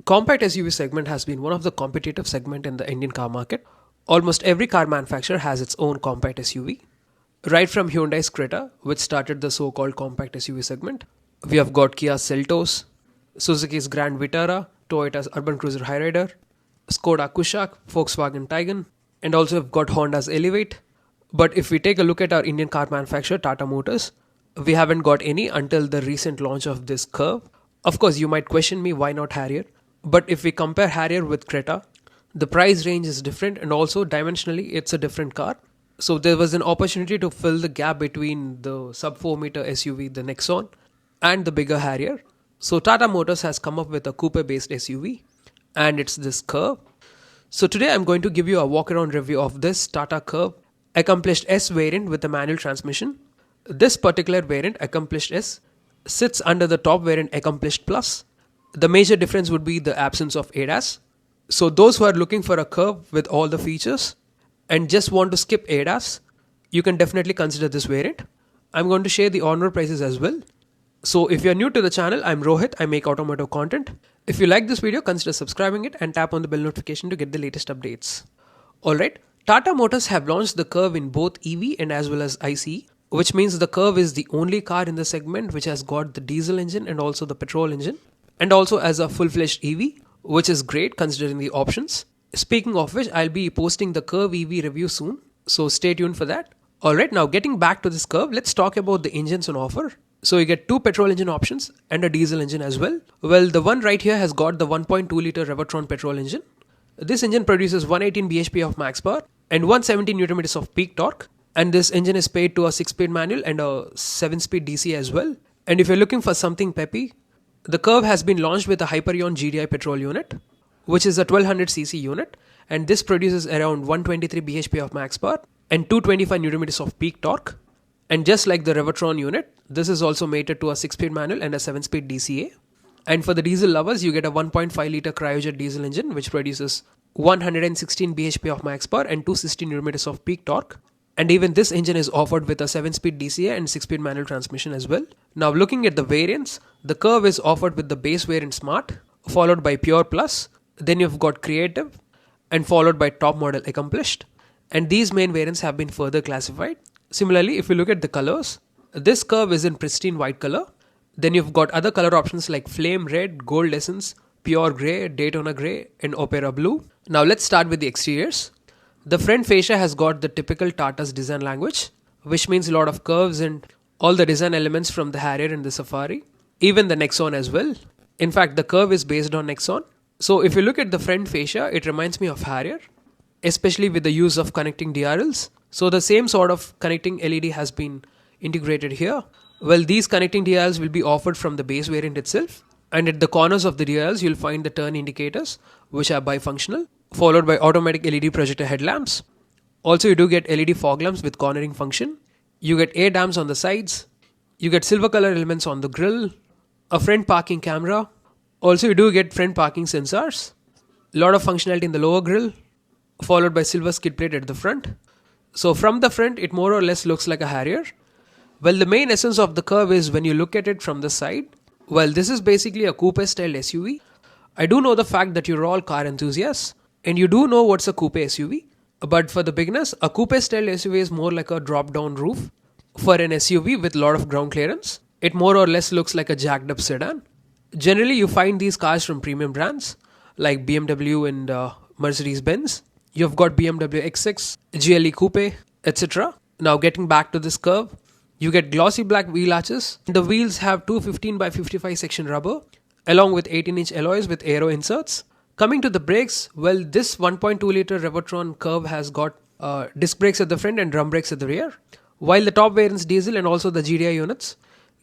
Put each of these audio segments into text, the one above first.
Compact SUV segment has been one of the competitive segment in the Indian car market. Almost every car manufacturer has its own compact SUV. Right from Hyundai's Creta, which started the so-called compact SUV segment, we have got Kia's Seltos, Suzuki's Grand Vitara, Toyota's Urban Cruiser Hyrider, Skoda Kushaq, Volkswagen Tiguan, and also have got Honda's Elevate. But if we take a look at our Indian car manufacturer Tata Motors, we haven't got any until the recent launch of this Curvv. Of course, you might question me why not Harrier, but if we compare Harrier with Creta, the price range is different and also dimensionally it's a different car. So there was an opportunity to fill the gap between the sub 4 meter SUV, the Nexon, and the bigger Harrier. So Tata Motors has come up with a coupe based SUV and it's this Curvv. So today I'm going to give you a walk around review of this Tata Curvv Accomplished S variant with a manual transmission. This particular variant, Accomplished S, sits under the top variant Accomplished Plus. The major difference would be the absence of ADAS. So those who are looking for a Curvv with all the features and just want to skip ADAS, you can definitely consider this variant. I'm going to share the Onroad prices as well. So if you're new to the channel, I'm Rohit, I make automotive content. If you like this video, consider subscribing it and tap on the bell notification to get the latest updates. Alright, Tata Motors have launched the Curvv in both EV and as well as ICE, which means the Curvv is the only car in the segment which has got the diesel engine and also the petrol engine, and also as a full-fledged EV, which is great considering the options. Speaking of which, I'll be posting the Curvv EV review soon, so stay tuned for that. Alright, now getting back to this Curvv, let's talk about the engines on offer. So you get two petrol engine options and a diesel engine as well. Well, the one right here has got the 1.2 liter Revertron petrol engine. This engine produces 118 bhp of max power and 170 Nm of peak torque. And this engine is paired to a 6-speed manual and a 7-speed DC as well. And if you're looking for something peppy, the Curvv has been launched with a Hyperion GDI petrol unit, which is a 1200cc unit, and this produces around 123 bhp of max power and 225 Nm of peak torque. And just like the Revertron unit, this is also mated to a 6-speed manual and a 7-speed DCA. And for the diesel lovers, you get a 1.5 liter cryojet diesel engine, which produces 116 bhp of max power and 260 Nm of peak torque. And even this engine is offered with a 7-speed DCA and 6-speed manual transmission as well. Now looking at the variants, the Curvv is offered with the base variant Smart, followed by Pure Plus, then you've got Creative, and followed by top model Accomplished. And these main variants have been further classified. Similarly, if you look at the colors, this Curvv is in pristine white color. Then you've got other color options like Flame Red, Gold Essence, Pure Grey, Daytona Grey, and Opera Blue. Now let's start with the exteriors. The front fascia has got the typical Tata's design language, which means a lot of curves and all the design elements from the Harrier and the Safari, even the Nexon as well. In fact, the Curvv is based on Nexon. So if you look at the front fascia, it reminds me of Harrier, especially with the use of connecting DRLs. So the same sort of connecting LED has been integrated here. Well, these connecting DRLs will be offered from the base variant itself. And at the corners of the DRLs, you'll find the turn indicators, which are bifunctional, followed by automatic LED projector headlamps. Also, you do get LED fog lamps with cornering function. You get air dams on the sides. You get silver color elements on the grille, a front parking camera. Also, you do get front parking sensors, a lot of functionality in the lower grille, followed by silver skid plate at the front. So from the front, it more or less looks like a Harrier. Well, the main essence of the Curvv is when you look at it from the side. Well, this is basically a coupe style SUV. I do know the fact that you're all car enthusiasts and you do know what's a coupe SUV. But for the beginners, a coupe style SUV is more like a drop down roof. For an SUV with a lot of ground clearance, it more or less looks like a jacked up sedan. Generally, you find these cars from premium brands like BMW and Mercedes-Benz. You've got BMW X6, GLE Coupe, etc. Now getting back to this Curvv, you get glossy black wheel arches. The wheels have two 15 by 55 section rubber along with 18-inch alloys with aero inserts. Coming to the brakes, well, this 1.2 liter Revertron Curvv has got disc brakes at the front and drum brakes at the rear, while the top variants diesel and also the GDI units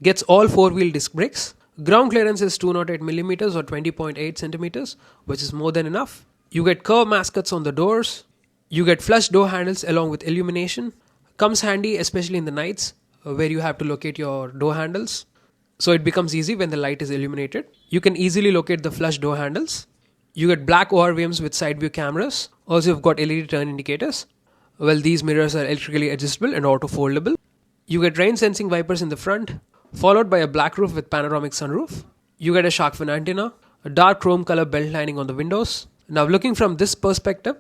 gets all 4-wheel disc brakes. Ground clearance is 208mm or 20.8cm, which is more than enough. You get curved mascots on the doors. You get flush door handles along with illumination. Comes handy especially in the nights where you have to locate your door handles. So it becomes easy when the light is illuminated. You can easily locate the flush door handles. You get black ORVMs with side view cameras. Also you've got LED turn indicators. Well, these mirrors are electrically adjustable and auto foldable. You get rain sensing wipers in the front, followed by a black roof with panoramic sunroof. You get a shark fin antenna, a dark chrome color belt lining on the windows. Now looking from this perspective,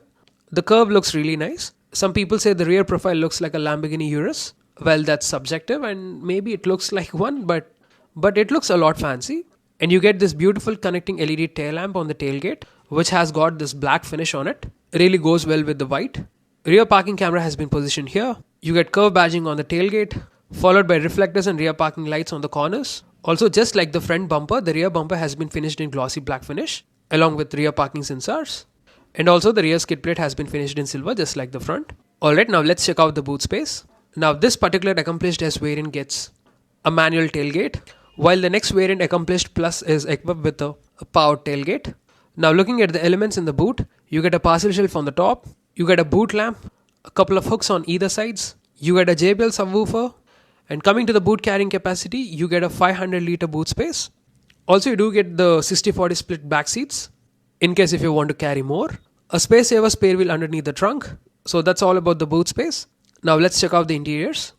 the Curvv looks really nice. Some people say the rear profile looks like a Lamborghini Urus. Well, that's subjective and maybe it looks like one, but it looks a lot fancy. And you get this beautiful connecting LED tail lamp on the tailgate, which has got this black finish on it. It really goes well with the white. Rear parking camera has been positioned here. You get Curvv badging on the tailgate, followed by reflectors and rear parking lights on the corners. Also, just like the front bumper, the rear bumper has been finished in glossy black finish, along with rear parking sensors. And also the rear skid plate has been finished in silver, just like the front. Alright, now let's check out the boot space. Now this particular accomplished S variant gets a manual tailgate, while the next variant accomplished Plus is equipped with a powered tailgate. Now looking at the elements in the boot, you get a parcel shelf on the top, you get a boot lamp, a couple of hooks on either sides, you get a JBL subwoofer, and coming to the boot carrying capacity, you get a 500 litre boot space. Also you do get the 60-40 split back seats, in case if you want to carry more. A space saver spare wheel underneath the trunk. So that's all about the boot space. Now let's check out the interiors.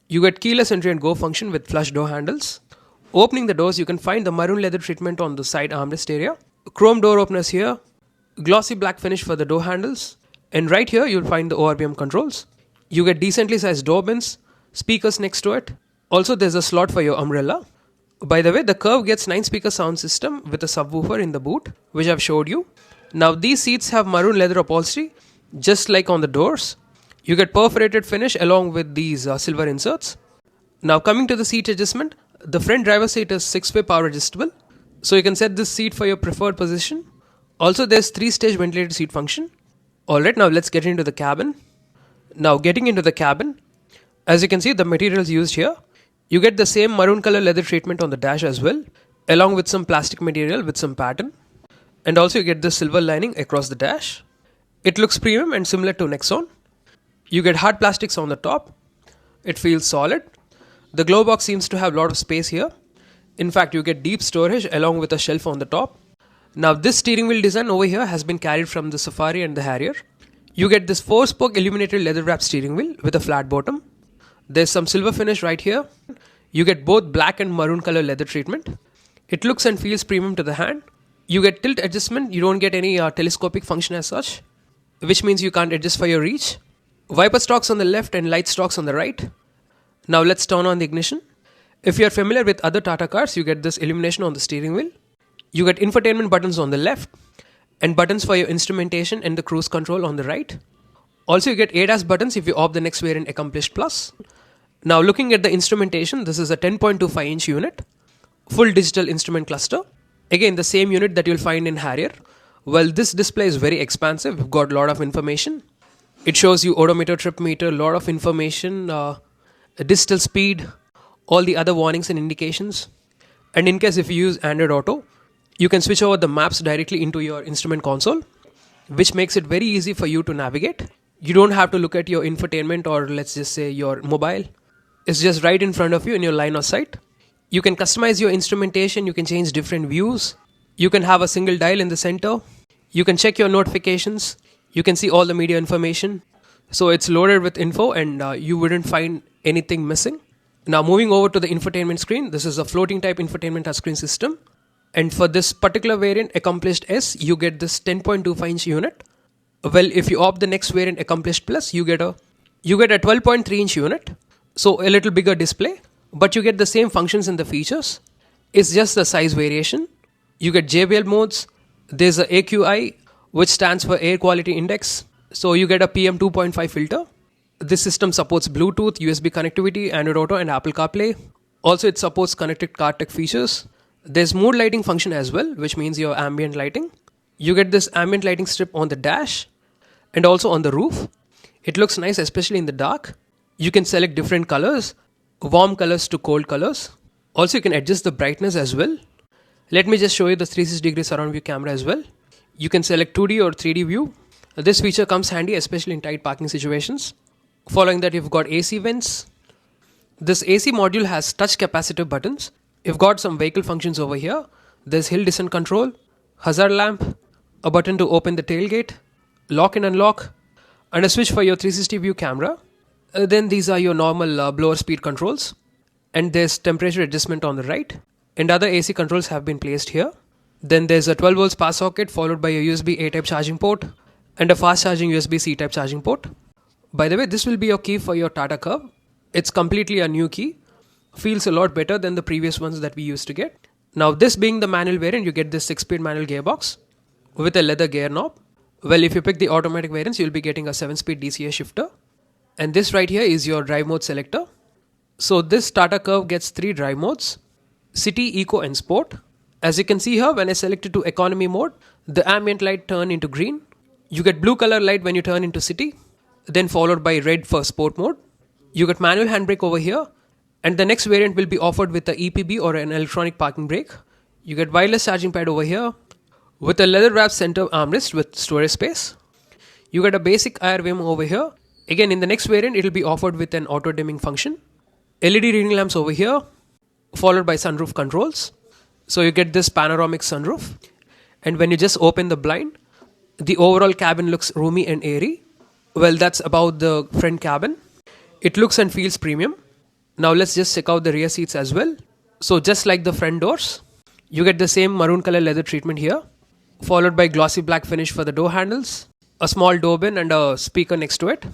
You get keyless entry and go function with flush door handles. Opening the doors, you can find the maroon leather treatment on the side armrest area. Chrome door openers here. Glossy black finish for the door handles. And right here you'll find the ORBM controls. You get decently sized door bins, speakers next to it. Also there's a slot for your umbrella. By the way, the Curvv gets 9-speaker sound system with a subwoofer in the boot, which I've showed you. Now these seats have maroon leather upholstery, just like on the doors. You get perforated finish along with these silver inserts. Now coming to the seat adjustment, the front driver seat is 6-way power adjustable. So you can set this seat for your preferred position. Also there's 3-stage ventilated seat function. Alright, now let's get into the cabin. Now getting into the cabin, as you can see the materials used here. You get the same maroon color leather treatment on the dash as well, along with some plastic material with some pattern. And also you get the silver lining across the dash. It looks premium and similar to Nexon. You get hard plastics on the top. It feels solid. The glove box seems to have a lot of space here. In fact, you get deep storage along with a shelf on the top. Now this steering wheel design over here has been carried from the Safari and the Harrier. You get this 4-spoke illuminated leather wrapped steering wheel with a flat bottom. There's some silver finish right here. You get both black and maroon color leather treatment. It looks and feels premium to the hand. You get tilt adjustment. You don't get any telescopic function as such, which means you can't adjust for your reach. Wiper stalks on the left and light stalks on the right. Now let's turn on the ignition. If you're familiar with other Tata cars, you get this illumination on the steering wheel. You get infotainment buttons on the left and buttons for your instrumentation and the cruise control on the right. Also you get ADAS buttons if you opt the next variant Accomplished Plus. Now looking at the instrumentation, this is a 10.25 inch unit, full digital instrument cluster. Again the same unit that you'll find in Harrier. Well, this display is very expansive. We've got a lot of information. It shows you odometer, trip meter, a lot of information, digital speed, all the other warnings and indications. And in case if you use Android Auto, you can switch over the maps directly into your instrument console, which makes it very easy for you to navigate. You don't have to look at your infotainment or let's just say your mobile. It's just right in front of you in your line of sight. You can customize your instrumentation. You can change different views. You can have a single dial in the center. You can check your notifications. You can see all the media information. So it's loaded with info and you wouldn't find anything missing. Now moving over to the infotainment screen. This is a floating type infotainment touchscreen system. And for this particular variant Accomplished S, you get this 10.25 inch unit. Well, if you opt the next variant Accomplished Plus, you get a 12.3 inch unit. So a little bigger display, but you get the same functions and the features. It's just the size variation. You get JBL modes. There's a AQI, which stands for Air Quality Index. So you get a PM 2.5 filter. This system supports Bluetooth, USB connectivity, Android Auto and Apple CarPlay. Also it supports connected car tech features. There's mood lighting function as well, which means your ambient lighting. You get this ambient lighting strip on the dash and also on the roof. It looks nice, especially in the dark. You can select different colors, warm colors to cold colors. Also you can adjust the brightness as well. Let me just show you the 360-degree surround view camera as well. You can select 2D or 3D view. This feature comes handy, especially in tight parking situations. Following that, you've got AC vents. This AC module has touch capacitive buttons. You've got some vehicle functions over here. There's hill descent control, hazard lamp, a button to open the tailgate, lock and unlock, and a switch for your 360 view camera. Then these are your normal blower speed controls. And there's temperature adjustment on the right. And other AC controls have been placed here. Then there's a 12 volts power socket followed by a USB A type charging port and a fast charging USB C type charging port. By the way, this will be your key for your Tata Curvv. It's completely a new key. Feels a lot better than the previous ones that we used to get. Now this being the manual variant, you get this 6-speed manual gearbox with a leather gear knob. Well, if you pick the automatic variants, you'll be getting a 7-speed DCA shifter. And this right here is your drive mode selector. So this Tata Curvv gets 3 drive modes: City, Eco and Sport. As you can see here, when I select it to economy mode, the ambient light turn into green. You get blue color light when you turn into City, then followed by red for Sport mode. You get manual handbrake over here, and the next variant will be offered with the EPB or an electronic parking brake. You get wireless charging pad over here with a leather wrapped center armrest with storage space. You get a basic IR over here. Again, in the next variant, it will be offered with an auto dimming function. LED reading lamps over here, followed by sunroof controls. So you get this panoramic sunroof. And when you just open the blind, the overall cabin looks roomy and airy. Well, that's about the front cabin. It looks and feels premium. Now let's just check out the rear seats as well. So just like the front doors, you get the same maroon color leather treatment here, followed by glossy black finish for the door handles, a small door bin and a speaker next to it.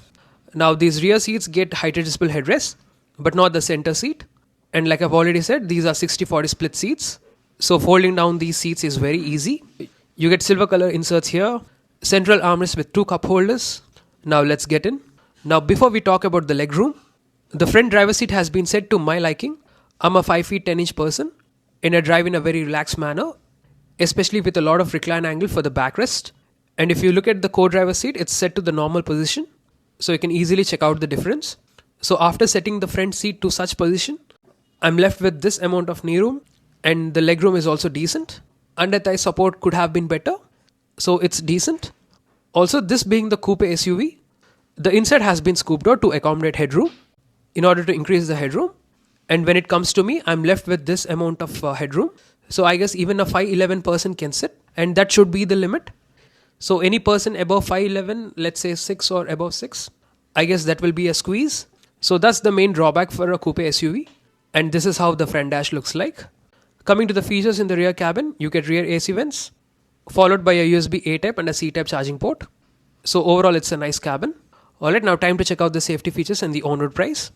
Now these rear seats get height adjustable headrests, but not the center seat. And like I've already said, these are 60-40 split seats. So folding down these seats is very easy. You get silver color inserts here, central armrest with 2 cup holders. Now let's get in. Now before we talk about the legroom, the front driver seat has been set to my liking. I'm a 5 feet 10 inch person and I drive in a very relaxed manner, especially with a lot of recline angle for the backrest. And if you look at the co-driver seat, it's set to the normal position, so you can easily check out the difference. So after setting the front seat to such position, I'm left with this amount of knee room, and the legroom is also decent. Under thigh support could have been better, so it's decent. Also, this being the coupe SUV, the inside has been scooped out to accommodate headroom in order to increase the headroom. And when it comes to me, I'm left with this amount of headroom. So I guess even a 5'11" person can sit, and that should be the limit. So any person above 5'11", let's say 6 or above 6, I guess that will be a squeeze. So that's the main drawback for a coupe SUV. And this is how the front dash looks like. Coming to the features in the rear cabin, you get rear AC vents, followed by a USB A type and a C type charging port. So overall, it's a nice cabin. Alright, now time to check out the safety features and the on-road price.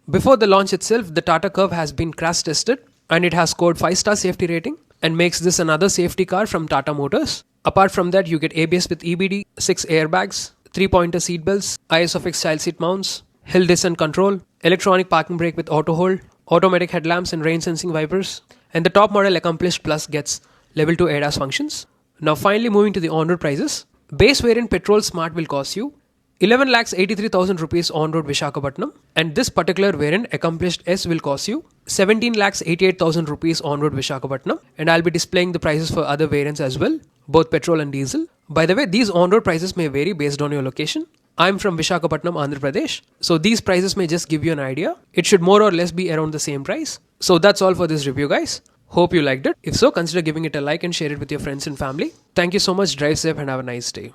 Before the launch itself, the Tata Curvv has been crash tested and it has scored 5-star safety rating and makes this another safety car from Tata Motors. Apart from that, you get ABS with EBD, 6 airbags, 3-pointer seat belts, ISOFIX child seat mounts, hill descent control, electronic parking brake with auto hold, automatic headlamps and rain sensing wipers, and the top model Accomplished Plus gets level 2 ADAS functions. Now finally moving to the on-road prices. Base variant Petrol Smart will cost you 11,83,000 rupees on-road Visakhapatnam, and this particular variant Accomplished S will cost you 17,88,000 rupees on-road Visakhapatnam, and I'll be displaying the prices for other variants as well, both petrol and diesel. By the way, these on-road prices may vary based on your location. I'm from Visakhapatnam, Andhra Pradesh, so these prices may just give you an idea. It should more or less be around the same price. So that's all for this review, guys. Hope you liked it. If so, consider giving it a like and share it with your friends and family. Thank you so much. Drive safe and have a nice day.